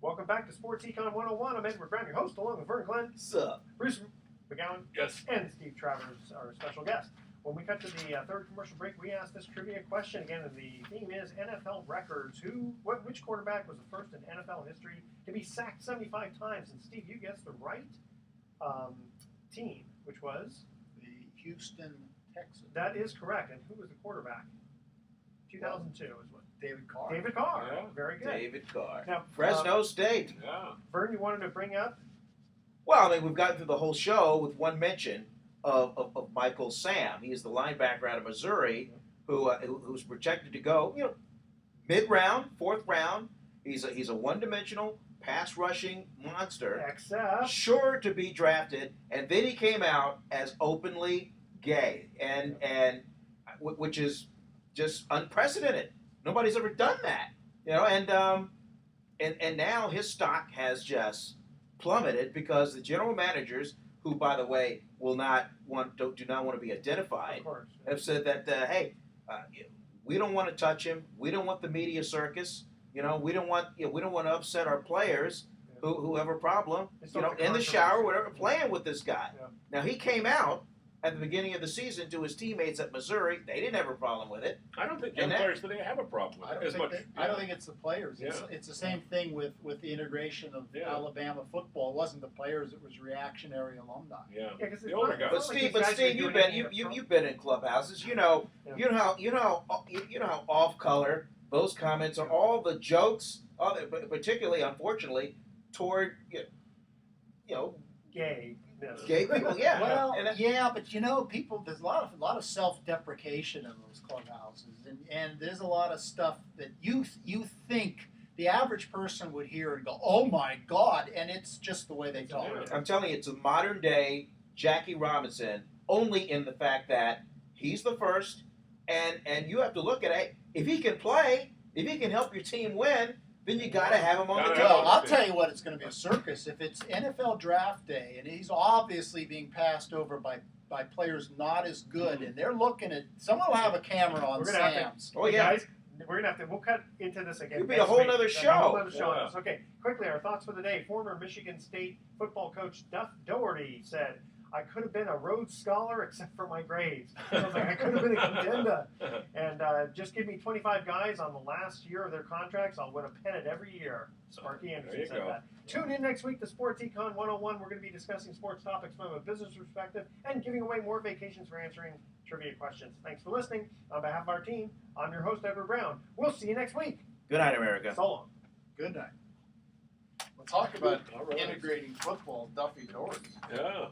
Welcome back to Sports Econ 101. I'm Edward Brown, your host, along with Vern Glenn, Sup? Bruce McGowan, Yes. and Steve Travers, our special guest. When we cut to the third commercial break, we asked this trivia question again, and the theme is NFL records. Which quarterback was the first in NFL history to be sacked 75 times? And Steve, you guessed the right team, which was? The Houston Texans. That is correct. And who was the quarterback? 2002 is what? David Carr. David Carr. Yeah. Very good. David Carr. Now, Fresno State. Yeah. Vern, you wanted to bring up? Well, I mean, we've gotten through the whole show with one mention of Michael Sam. He is the linebacker out of Missouri who's projected to go, mid-round, 4th round. He's a one-dimensional pass rushing monster, Except sure to be drafted, and then he came out as openly gay, and which is just unprecedented. Nobody's ever done that, and now his stock has just plummeted because the general managers, who by the way do not want to be identified, of course, have said that hey, we don't want to touch him. We don't want the media circus. We don't want to upset our players who have a problem. In the shower, whatever, playing with this guy. Yeah. Now he came out at the beginning of the season to his teammates at Missouri. They didn't have a problem with it. I don't think young players today have a problem with it as much. I don't think it's the players. Yeah. It's the same thing with the integration of Alabama football. It wasn't the players; it was reactionary alumni. Yeah, because the older guys. But Steve, you've been in clubhouses. You know how off color those comments are. All the jokes, particularly, unfortunately, toward gay. gay people. Yeah. Well, but people. There's a lot of self-deprecation in those clubhouses, and there's a lot of stuff that you think the average person would hear and go, "Oh my God!" and it's just the way they talk. I'm telling you, it's a modern day Jackie Robinson, only in the fact that he's the first, and you have to look at it. If he can play, if he can help your team win, then you got to have him on the team. Well, I'll tell you what, it's going to be a circus. If it's NFL draft day and he's obviously being passed over by players not as good, and they're looking at, someone will have a camera on Sam's. Oh yeah. Guys, we'll cut into this again. It'll be a whole other show. Okay, quickly, our thoughts for the day. Former Michigan State football coach Duff Doherty said, "I could have been a Rhodes Scholar except for my grades." I was like, I could have been a contender. And just give me 25 guys on the last year of their contracts, I'll win a pennant every year. Sparky Anderson said that. Tune in next week to Sports Econ 101. We're going to be discussing sports topics from a business perspective and giving away more vacations for answering trivia questions. Thanks for listening. On behalf of our team, I'm your host, Edward Brown. We'll see you next week. Good night, America. So long. Good night. We'll talk about integrating football, Duffy Doherty. Yeah.